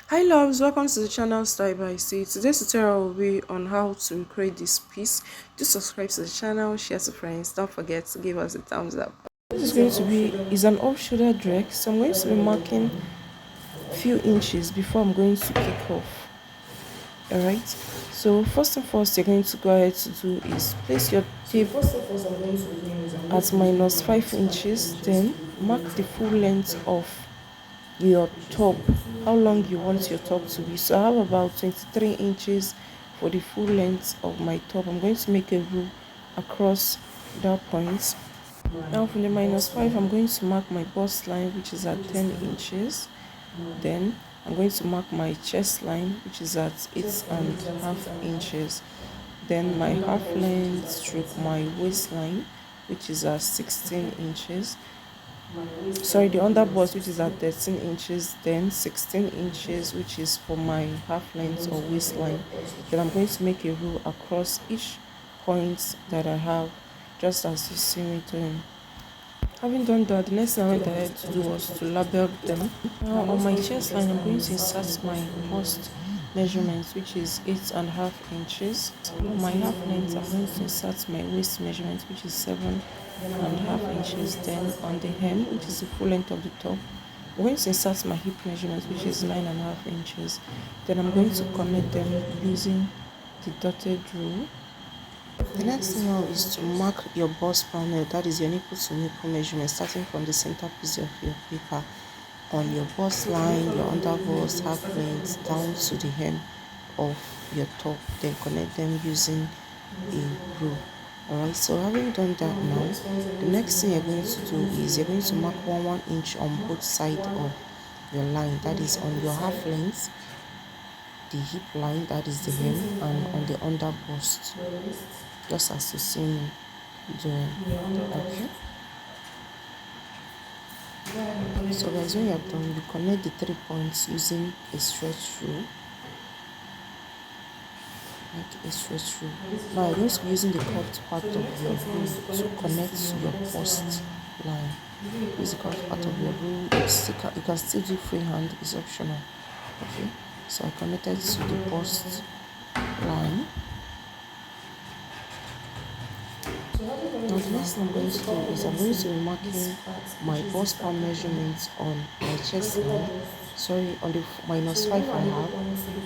Hi loves, welcome to the channel Style by C. Today's tutorial will be on how to create this piece. Do subscribe to the channel, share to friends, don't forget to give us a thumbs up. This is going to be an off-shoulder dress, so I'm going to be marking a few inches before I'm going to kick off. Alright, so first and first you're going to go ahead to do is place your tape at minus 5 inches, then mark the full length of your top, how long you want your top to be. So I have about 23 inches for the full length of my top. I'm going to make a rule across that point. Now from the minus 5, I'm going to mark my bust line, which is at 10 inches. Then I'm going to mark my chest line, which is at 8.5 inches. Then my half length stroke my waistline, which is at 16 inches. Sorry, the under bust, which is at 13 inches, then 16 inches, which is for my half length or waistline. Then I'm going to make a rule across each point that I have, just as you see me doing. Having done that, the next thing I went ahead to do was to label them. Now on my chest line, I'm going to insert my bust measurements, which is 8.5 inches. On my half length, I'm going to insert my waist measurement, which is 7.5 inches. Then on the hem, which is the full length of the top, I'm going to insert my hip measurement, which is 9.5 inches. Then I'm going to connect them using the dotted rule. The next thing now is to mark your bust panel, that is your nipple to nipple measurement, starting from the center piece of your paper on your bust line, your under bust, half length, down to the hem of your top. Then connect them using a rule. Alright, so having done that now, the next thing you're going to do is you're going to mark 1 inch on both sides of your line, that is on your half length, the hip line, that is the hem, and on the under bust, just as you see me doing. Okay, so guys, when you're done, you connect the 3 points using a stretch rule, like a stretch rule. Now you're going to be using the curved part of your rule to connect your bust line. Use the curved part of your rule. You can still do freehand, it's optional. Okay, so I connected to the bust line. Now the next thing I'm going to do is I'm going to be marking my bust pan measurements on my chest line. Sorry, on the minus 5 I have.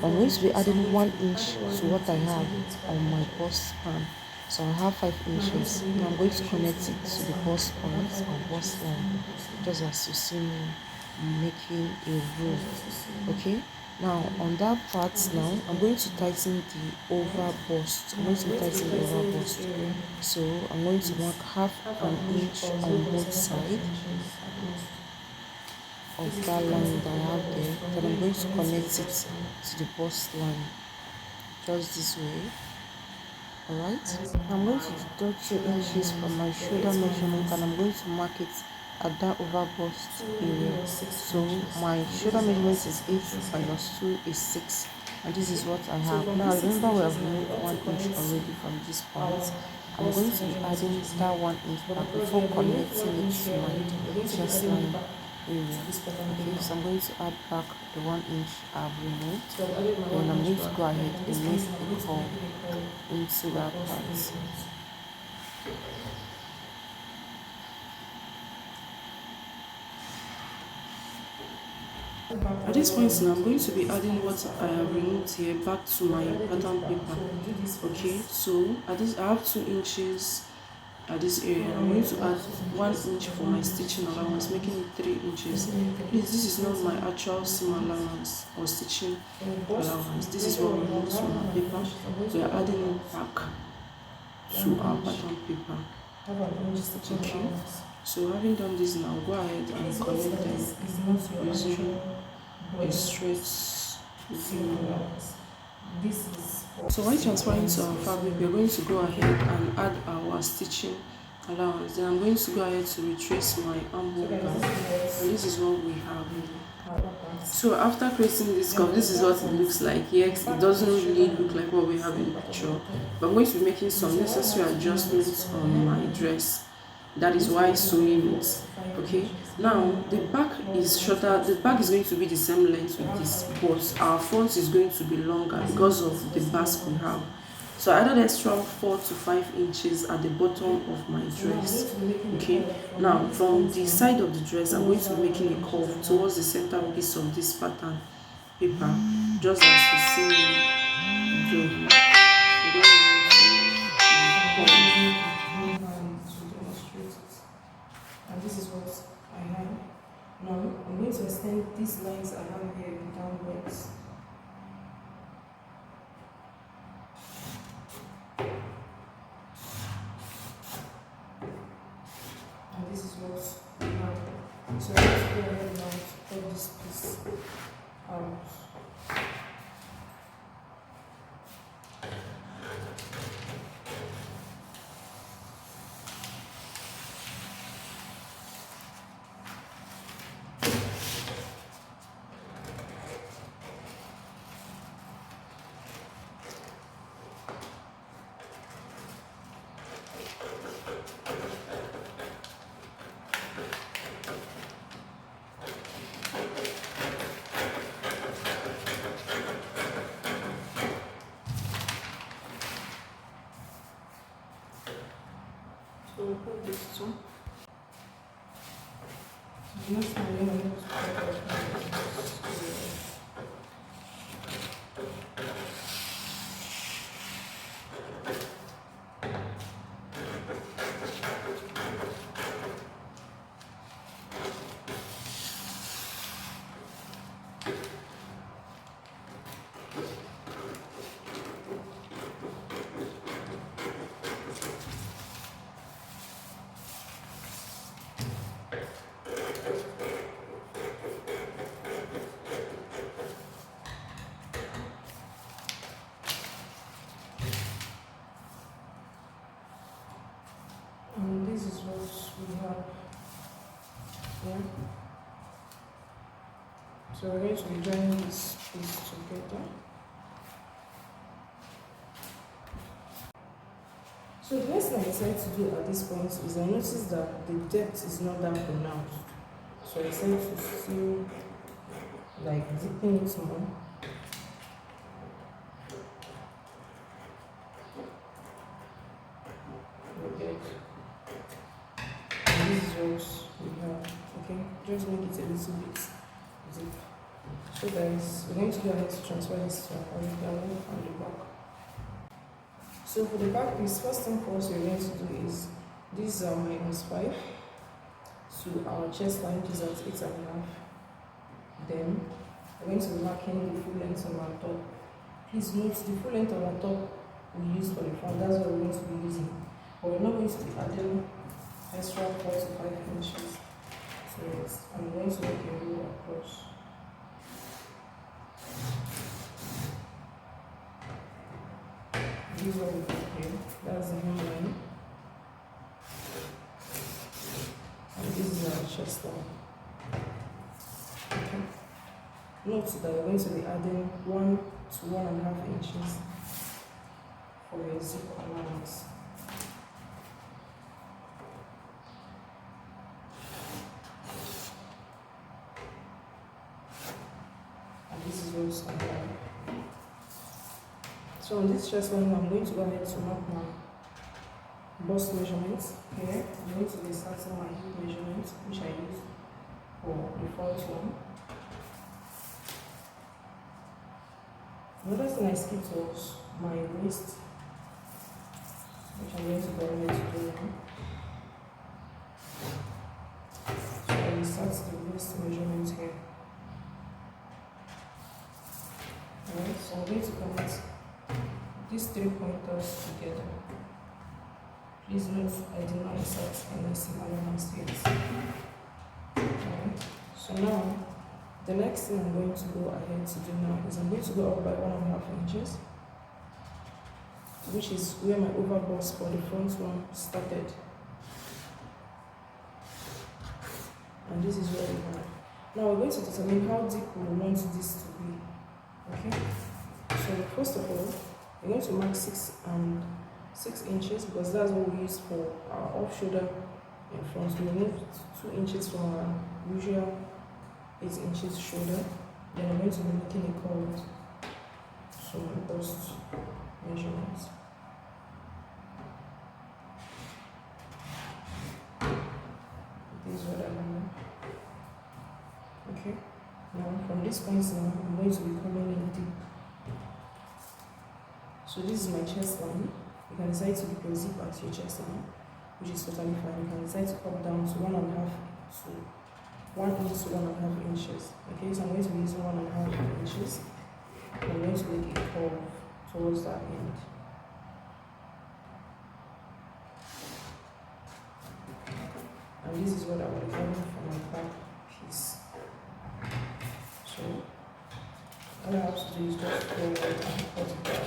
I'm going to be adding 1 inch to what I have on my bust pan. So I have 5 inches. Now I'm going to connect it to the bust point or bust line, just as you see me making a rule. Okay, now on that part now I'm going to tighten the over bust. I'm going to tighten the over bust. So I'm going to mark half an inch on both sides of that line that I have there. Then I'm going to connect it to the bust line, just this way. Alright, I'm going to deduct 2 inches from my shoulder measurement, and I'm going to mark it at that over bust area. So my shoulder measurement is 8 minus 2 is 6, and this is what I have. Now remember, we have removed 1 inch already from this point. I'm going to be adding that 1 inch back before connecting it to my chest line area. Okay, so I'm going to add back the 1 inch I've removed. Then I'm going to go ahead and make a curl into that part. At this point now, I'm going to be adding what I have removed here back to my pattern paper. Okay, so at this I have 2 inches at this area. I'm going to add 1 inch for my stitching allowance, making it 3 inches. Please, this is not my actual seam allowance or stitching allowance. This is what we moved from our paper. We are adding it back to our pattern paper. Okay, so having done this now, go ahead and connect them using a straight view. So while transferring to our fabric, we're going to go ahead and add our stitching allowance. Then I'm going to go ahead to retrace my armhole band, and this is what we have. So after creating this curve, this is what it looks like. Yes, it doesn't really look like what we have in the picture, but I'm going to be making some necessary adjustments on my dress. That is why sewing it. Okay, now the back is shorter. The back is going to be the same length with this, but our front is going to be longer because of the basque we have. So I added extra 4 to 5 inches at the bottom of my dress. Okay, now from the side of the dress, I'm going to be making a curve towards the center piece of this pattern paper, just as you see me do. I'm going to demonstrate it. And this is what I have. Now I'm going to extend these lines I have here downwards. And this is what we have. So let's go ahead now to cut this piece out. So we'll put this too. So next time I'm going to cut out and this is what we have here. So we're going to be joining this piece together. So the next thing I decided to do at this point is I noticed that the depth is not that pronounced. So I decided to still like deepen it more. Okay. And this is what we have. Okay, just make it a little bit deep. So guys, we're going to go ahead to transfer this to our original and the back. So for the back piece, first thing first we're going to do is this is our -5 to our chest line, which is at 8.5. Then we're going to be marking the full length of our top. Please note the full length of our top we use for the front, that's what we're going to be using. But we're not going to be adding extra 4 to 5 inches. So yes, I'm going to make a roll across. This is what we got here. That's the hemline. And this is our chest line. Okay. Note that we're going to be adding 1 to 1.5 inches for your zip allowance. And this is what's on there. So on this chest line, I'm going to go ahead to mark my bust measurements. Here, I'm going to be starting my hip measurements, which I use for the front one. Another thing I skipped was my waist, which I'm going to go ahead to do now. So I will start the waist measurements here. Alright, so I'm going to connect these 3 pointers together. Please note I did not insert any seam allowance yet. Alright, so now the next thing I'm going to go ahead to do now is I'm going to go up by 1.5 inches, which is where my overbust for the front one started. And this is where we have. Now we're going to determine how deep we want this to be. Okay? So first of all, we're going to mark 6 inches because that's what we use for our off-shoulder in front. We remove 2 inches from our usual 8 inches shoulder. Then I'm going to be making a curve to my bust measurements. This is what I want. Okay. Now from this point now, I'm going to be coming in deep. So this is my chest line. You can decide to zip at your chest line, which is totally fine. You can decide to cut down to 1.5 to 1 inch to 1.5 inches. Okay, so I'm going to be using 1.5 inches. I'm going to make a curve towards that end. And this is what I will be having for my back piece. So all I have to do is just go ahead and cut it out.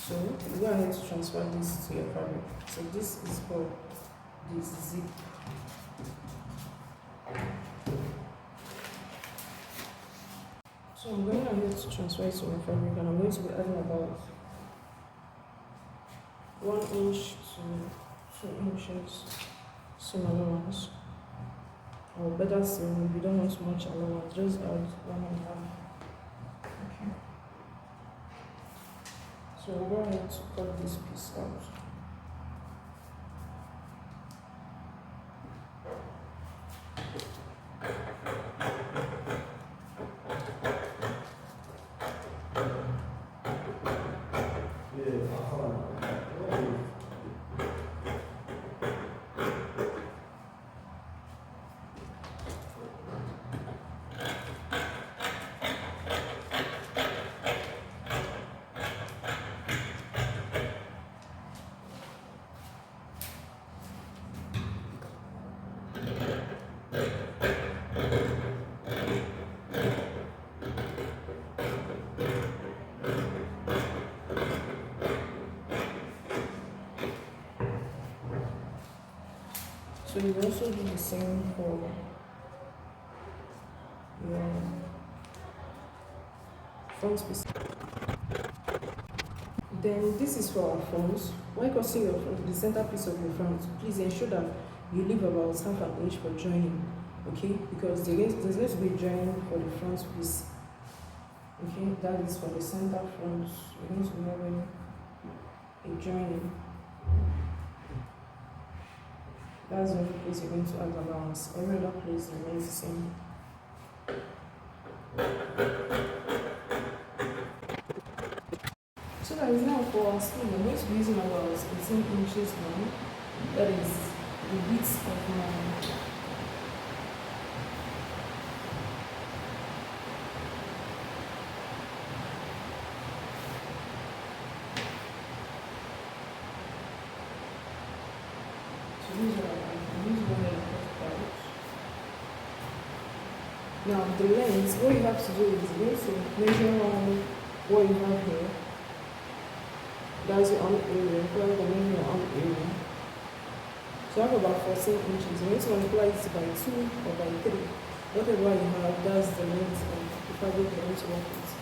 So you go ahead to transfer this to your fabric. So this is called the zip. So I'm going ahead to transfer it to my fabric, and I'm going to be adding about 1 inch to 2 inches seam allowance. Or better still, if you don't want much allowance, just add 1.5. Okay. So we'll go ahead to cut this piece out. So you also do the same for your front piece. Then this is for our fronts. While cutting your front, the center piece of your front, please ensure that you leave about half an inch for joining. Okay, because there's going to be joining for the front piece. Okay, that is for the center front. You're going to be having a joining. That's the only place you're going to add allowance. Every other place remains the same. So that is now for our sleeve. I'm going to be using about 18 inches long. That is the width of my Now the length, what you have to do is going to measure on what you have here. That's your arm area, rather than measuring your arm area. So I have about 14 inches. You need to multiply it by 2 or by 3. Whatever you have, that's the length of the fabric you're going to work with.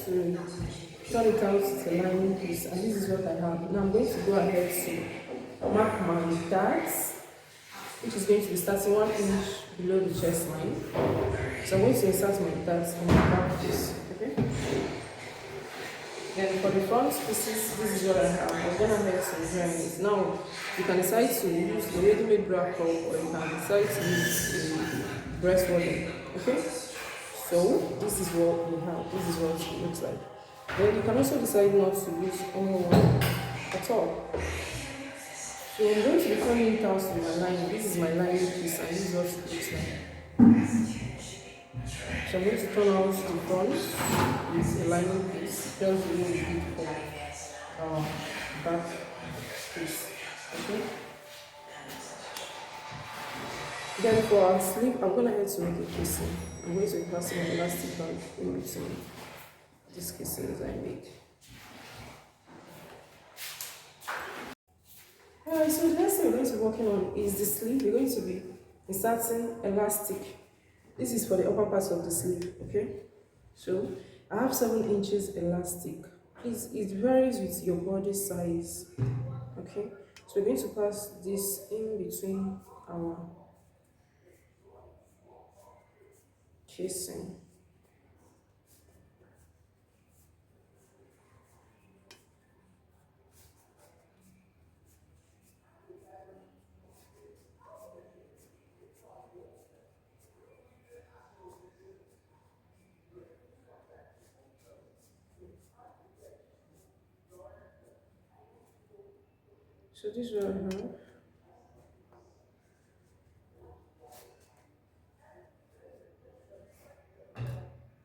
to turn it out to a lining piece, and this is what I have. Now I'm going to go ahead to mark my darts, which is going to be starting 1 inch below the chest line. So I'm going to insert my darts on the back piece. Okay. Then for the front pieces, this is what I have. I'm gonna make some joints. Now you can decide to use the ready-made bra cup, or you can decide to use the breast wadding. Okay. So this is what we have. This is what it looks like. Then you can also decide not to use any one at all. So I'm going to be turning it out to my line. This is my lining piece, and this is what it looks like. So I'm going to turn out the front with a lining piece, just the way we did for our back piece. Okay. Then for our sleeve, I'm going to head to make a casing. I'm going to pass my elastic band in between these casings I made. Alright, so the next thing we're going to be working on is the sleeve. We're going to be inserting elastic. This is for the upper part of the sleeve, okay? So I have 7 inches elastic. Please, it varies with your body size, okay? So we're going to pass this in between our casing. So this is what I have.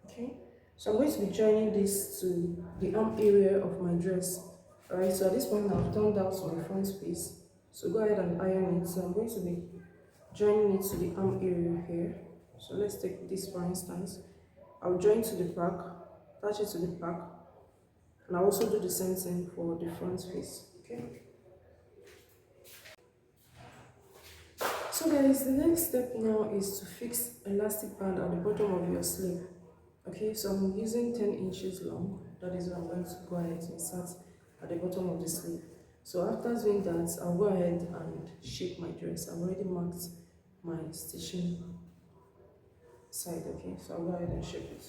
Okay, so I'm going to be joining this to the arm area of my dress. Alright, so at this point I've turned out my front piece. So go ahead and iron it. So I'm going to be joining it to the arm area here. So let's take this for instance. I'll join to the back, attach it to the back, and I'll also do the same thing for the front piece. Okay. So guys, the next step now is to fix elastic band at the bottom of your sleeve. Okay, so I'm using 10 inches long. That is what I'm going to go ahead and insert at the bottom of the sleeve. So after doing that, I'll go ahead and shape my dress. I've already marked my stitching side. Okay, so I'll go ahead and shape it.